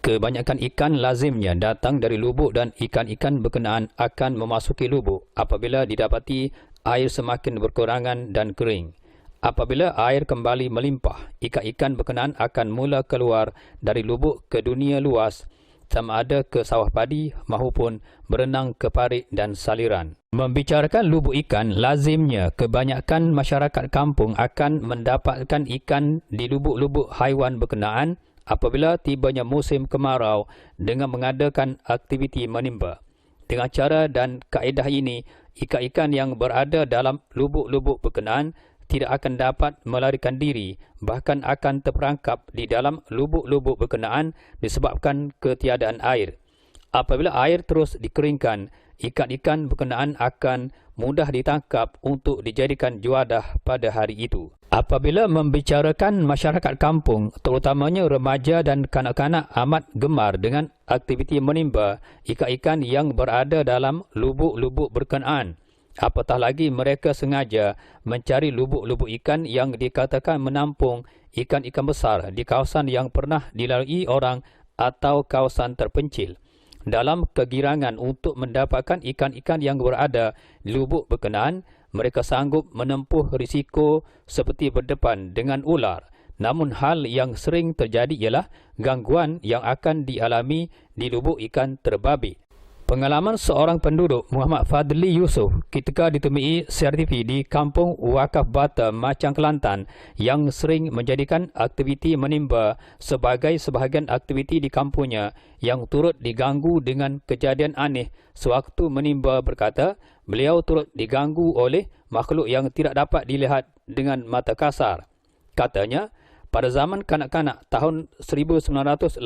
Kebanyakan ikan lazimnya datang dari lubuk dan ikan-ikan berkenaan akan memasuki lubuk apabila didapati air semakin berkurangan dan kering. Apabila air kembali melimpah, ikan-ikan berkenaan akan mula keluar dari lubuk ke dunia luas, sama ada ke sawah padi maupun berenang ke parit dan saliran. Membicarakan lubuk ikan, lazimnya kebanyakan masyarakat kampung akan mendapatkan ikan di lubuk-lubuk haiwan berkenaan apabila tibanya musim kemarau dengan mengadakan aktiviti menimba. Dengan cara dan kaedah ini, ikan-ikan yang berada dalam lubuk-lubuk berkenaan tidak akan dapat melarikan diri, bahkan akan terperangkap di dalam lubuk-lubuk berkenaan disebabkan ketiadaan air. Apabila air terus dikeringkan, ikan-ikan berkenaan akan mudah ditangkap untuk dijadikan juadah pada hari itu. Apabila membicarakan masyarakat kampung, terutamanya remaja dan kanak-kanak amat gemar dengan aktiviti menimba ikan-ikan yang berada dalam lubuk-lubuk berkenaan. Apatah lagi mereka sengaja mencari lubuk-lubuk ikan yang dikatakan menampung ikan-ikan besar di kawasan yang pernah dilalui orang atau kawasan terpencil. Dalam kegirangan untuk mendapatkan ikan-ikan yang berada di lubuk berkenaan, mereka sanggup menempuh risiko seperti berdepan dengan ular. Namun hal yang sering terjadi ialah gangguan yang akan dialami di lubuk ikan terbabit. Pengalaman seorang penduduk Muhammad Fadli Yusof ketika ditemui CRTV di Kampung Wakaf Bata, Macang, Kelantan yang sering menjadikan aktiviti menimba sebagai sebahagian aktiviti di kampungnya yang turut diganggu dengan kejadian aneh sewaktu menimba berkata, beliau turut diganggu oleh makhluk yang tidak dapat dilihat dengan mata kasar. Katanya, pada zaman kanak-kanak tahun 1980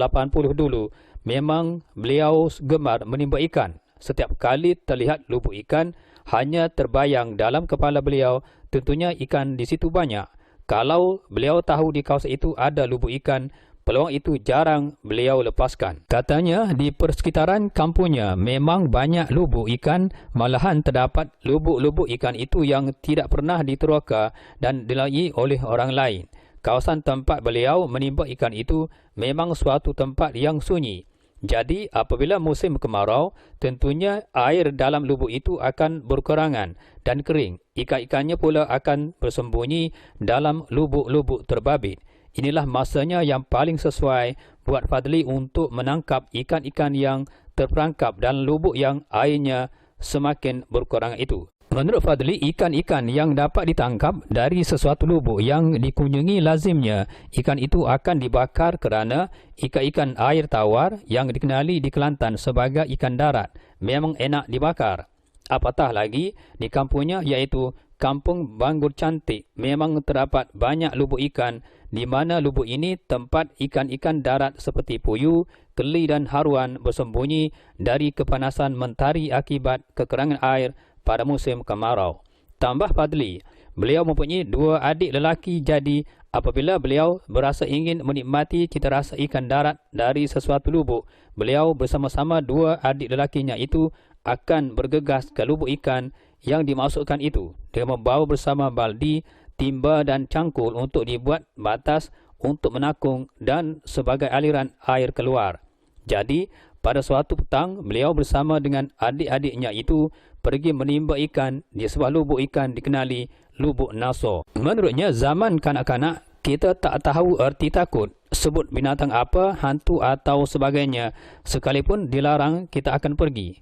dulu, memang beliau gemar menimba ikan. Setiap kali terlihat lubuk ikan, hanya terbayang dalam kepala beliau, tentunya ikan di situ banyak. Kalau beliau tahu di kawasan itu ada lubuk ikan, peluang itu jarang beliau lepaskan. Katanya, di persekitaran kampungnya memang banyak lubuk ikan, malahan terdapat lubuk-lubuk ikan itu yang tidak pernah diteroka dan dilalui oleh orang lain. Kawasan tempat beliau menimba ikan itu memang suatu tempat yang sunyi. Jadi, apabila musim kemarau, tentunya air dalam lubuk itu akan berkurangan dan kering. Ikan-ikannya pula akan bersembunyi dalam lubuk-lubuk terbabit. Inilah masanya yang paling sesuai buat Fadli untuk menangkap ikan-ikan yang terperangkap dalam lubuk yang airnya semakin berkurangan itu. Menurut Fadli, ikan-ikan yang dapat ditangkap dari sesuatu lubuk yang dikunjungi lazimnya, ikan itu akan dibakar kerana ikan-ikan air tawar yang dikenali di Kelantan sebagai ikan darat memang enak dibakar. Apatah lagi, di kampungnya iaitu Kampung Banggur Cantik memang terdapat banyak lubuk ikan di mana lubuk ini tempat ikan-ikan darat seperti puyuh, keli dan haruan bersembunyi dari kepanasan mentari akibat kekurangan air pada musim kemarau. Tambah Fadli, beliau mempunyai dua adik lelaki, jadi apabila beliau berasa ingin menikmati cita rasa ikan darat dari sesuatu lubuk, beliau bersama-sama dua adik lelakinya itu akan bergegas ke lubuk ikan yang dimasukkan itu dengan membawa bersama baldi, timba dan cangkul untuk dibuat batas untuk menakung dan sebagai aliran air keluar. Jadi, pada suatu petang, beliau bersama dengan adik-adiknya itu pergi menimba ikan di sebuah lubuk ikan dikenali Lubuk Naso. Menurutnya, zaman kanak-kanak, kita tak tahu erti takut. Sebut binatang apa, hantu atau sebagainya, sekalipun dilarang, kita akan pergi.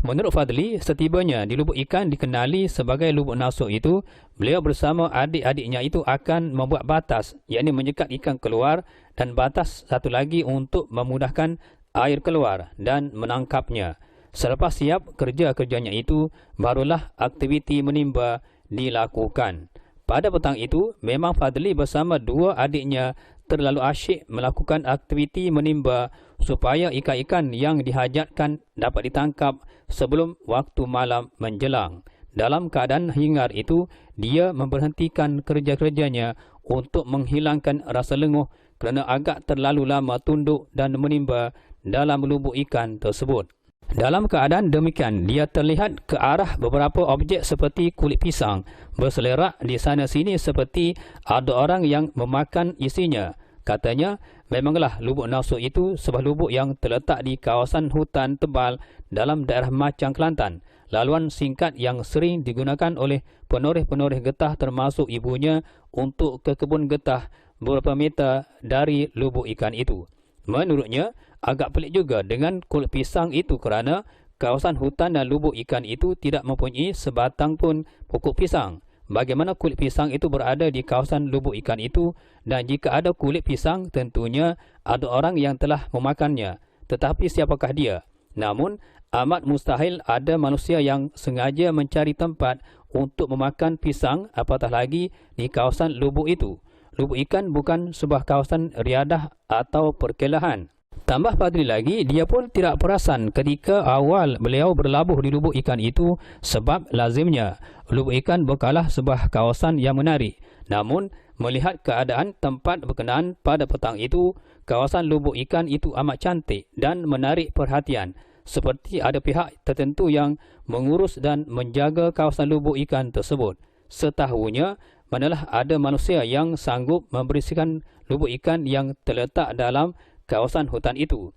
Menurut Fadli, setibanya di lubuk ikan dikenali sebagai Lubuk Naso itu, beliau bersama adik-adiknya itu akan membuat batas, yakni menyekat ikan keluar, dan batas satu lagi untuk memudahkan air keluar dan menangkapnya. Selepas siap kerja-kerjanya itu, barulah aktiviti menimba dilakukan. Pada petang itu, memang Fadli bersama dua adiknya terlalu asyik melakukan aktiviti menimba supaya ikan-ikan yang dihajatkan dapat ditangkap sebelum waktu malam menjelang. Dalam keadaan hingar itu, dia memberhentikan kerja-kerjanya untuk menghilangkan rasa lenguh kerana agak terlalu lama tunduk dan menimba dalam lubuk ikan tersebut. Dalam keadaan demikian, dia terlihat ke arah beberapa objek seperti kulit pisang berselerak di sana sini seperti ada orang yang memakan isinya. Katanya, memanglah lubuk Nasuk itu sebuah lubuk yang terletak di kawasan hutan tebal dalam daerah Macang, Kelantan. Laluan singkat yang sering digunakan oleh penoreh-penoreh getah termasuk ibunya untuk ke kebun getah beberapa meter dari lubuk ikan itu. Menurutnya, agak pelik juga dengan kulit pisang itu kerana kawasan hutan dan lubuk ikan itu tidak mempunyai sebatang pun pokok pisang. Bagaimana kulit pisang itu berada di kawasan lubuk ikan itu, dan jika ada kulit pisang tentunya ada orang yang telah memakannya. Tetapi siapakah dia? Namun, amat mustahil ada manusia yang sengaja mencari tempat untuk memakan pisang, apatah lagi di kawasan lubuk itu. Lubuk ikan bukan sebuah kawasan riadah atau perkelahan. Tambah Padri lagi, dia pun tidak perasan ketika awal beliau berlabuh di lubuk ikan itu sebab lazimnya lubuk ikan bukanlah sebuah kawasan yang menarik. Namun, melihat keadaan tempat berkenaan pada petang itu, kawasan lubuk ikan itu amat cantik dan menarik perhatian. Seperti ada pihak tertentu yang mengurus dan menjaga kawasan lubuk ikan tersebut. Setahunya, manalah ada manusia yang sanggup membersihkan lubuk ikan yang terletak dalam kawasan hutan itu.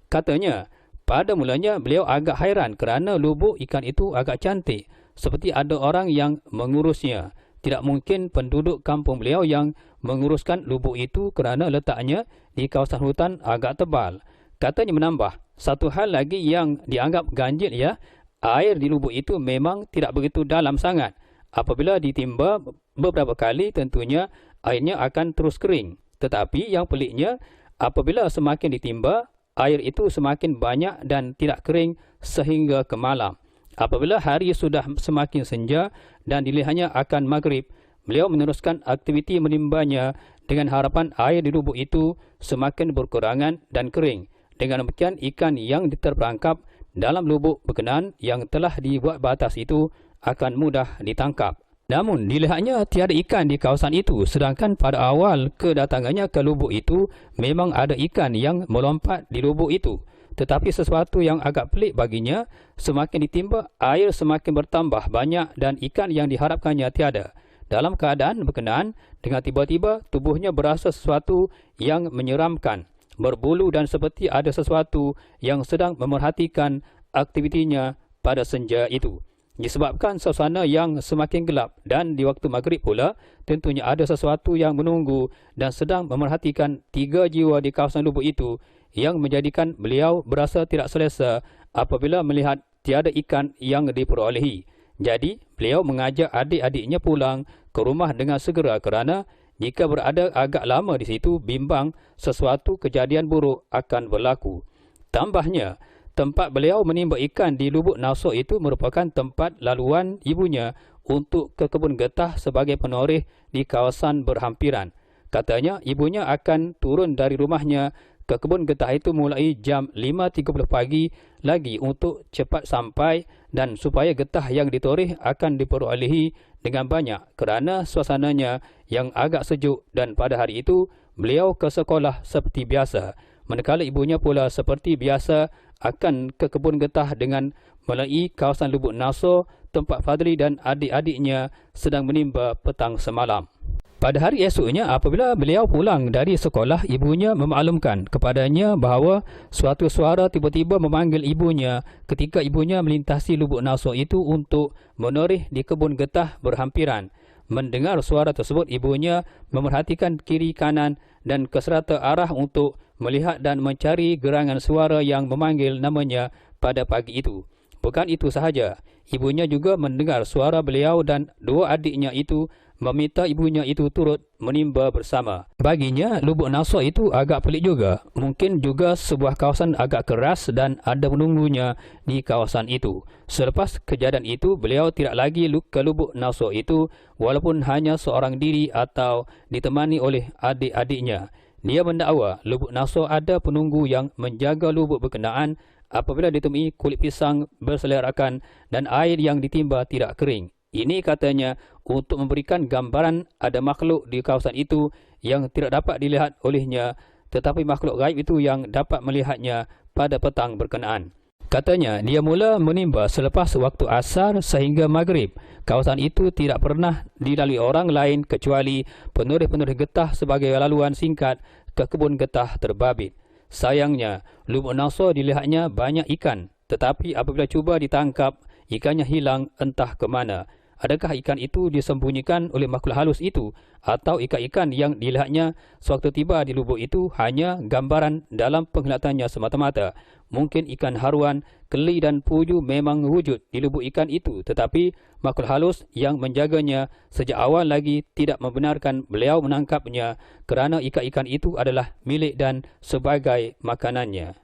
Katanya, pada mulanya beliau agak hairan kerana lubuk ikan itu agak cantik, seperti ada orang yang mengurusnya. Tidak mungkin penduduk kampung beliau yang menguruskan lubuk itu kerana letaknya di kawasan hutan agak tebal. Katanya menambah, satu hal lagi yang dianggap ganjil ya, air di lubuk itu memang tidak begitu dalam sangat. Apabila ditimba beberapa kali tentunya airnya akan terus kering. Tetapi yang peliknya, apabila semakin ditimba, air itu semakin banyak dan tidak kering sehingga ke malam. Apabila hari sudah semakin senja dan dilihatnya akan maghrib, beliau meneruskan aktiviti menimbanya dengan harapan air di lubuk itu semakin berkurangan dan kering. Dengan demikian, ikan yang terperangkap dalam lubuk berkenaan yang telah dibuat batas itu akan mudah ditangkap. Namun, dilihatnya tiada ikan di kawasan itu, sedangkan pada awal kedatangannya ke lubuk itu, memang ada ikan yang melompat di lubuk itu. Tetapi sesuatu yang agak pelik baginya, semakin ditimba, air semakin bertambah banyak dan ikan yang diharapkannya tiada. Dalam keadaan berkenaan, dengan tiba-tiba tubuhnya berasa sesuatu yang menyeramkan, berbulu dan seperti ada sesuatu yang sedang memerhatikan aktivitinya pada senja itu. Disebabkan suasana yang semakin gelap dan di waktu maghrib pula, tentunya ada sesuatu yang menunggu dan sedang memerhatikan 3 jiwa di kawasan lubuk itu yang menjadikan beliau berasa tidak selesa apabila melihat tiada ikan yang diperolehi. Jadi, beliau mengajak adik-adiknya pulang ke rumah dengan segera kerana jika berada agak lama di situ, bimbang sesuatu kejadian buruk akan berlaku. Tambahnya, tempat beliau menimba ikan di lubuk Nasuk itu merupakan tempat laluan ibunya untuk ke kebun getah sebagai penoreh di kawasan berhampiran. Katanya ibunya akan turun dari rumahnya ke kebun getah itu mulai jam 5.30 pagi lagi untuk cepat sampai dan supaya getah yang ditoreh akan diperolehi dengan banyak kerana suasananya yang agak sejuk dan pada hari itu beliau ke sekolah seperti biasa. Manakala ibunya pula seperti biasa akan ke kebun getah dengan melalui kawasan lubuk Nasuk tempat Fadli dan adik-adiknya sedang menimba petang semalam. Pada hari esoknya apabila beliau pulang dari sekolah, ibunya memaklumkan kepadanya bahawa suatu suara tiba-tiba memanggil ibunya ketika ibunya melintasi lubuk Nasuk itu untuk menoreh di kebun getah berhampiran. Mendengar suara tersebut, ibunya memerhatikan kiri kanan dan ke serata arah untuk melihat dan mencari gerangan suara yang memanggil namanya pada pagi itu. Bukan itu sahaja, ibunya juga mendengar suara beliau dan 2 adiknya itu meminta ibunya itu turut menimba bersama. Baginya, lubuk Nasuk itu agak pelik juga. Mungkin juga sebuah kawasan agak keras dan ada menunggunya di kawasan itu. Selepas kejadian itu, beliau tidak lagi ke lubuk Nasuk itu walaupun hanya seorang diri atau ditemani oleh adik-adiknya. Dia mendakwa Lubuk Nasor ada penunggu yang menjaga lubuk berkenaan apabila ditemui kulit pisang berselerakan dan air yang ditimba tidak kering. Ini katanya untuk memberikan gambaran ada makhluk di kawasan itu yang tidak dapat dilihat olehnya, tetapi makhluk gaib itu yang dapat melihatnya pada petang berkenaan. Katanya dia mula menimba selepas waktu asar sehingga maghrib. Kawasan itu tidak pernah dilalui orang lain kecuali penuris-penuris getah sebagai laluan singkat ke kebun getah terbabit. Sayangnya, Lubuk Nasor dilihatnya banyak ikan, tetapi apabila cuba ditangkap, ikannya hilang entah ke mana. Adakah ikan itu disembunyikan oleh makhluk halus itu, atau ikan-ikan yang dilihatnya sewaktu tiba di lubuk itu hanya gambaran dalam penglihatannya semata-mata? Mungkin ikan haruan, keli dan puju memang wujud di lubuk ikan itu, tetapi makhluk halus yang menjaganya sejak awal lagi tidak membenarkan beliau menangkapnya kerana ikan-ikan itu adalah milik dan sebagai makanannya.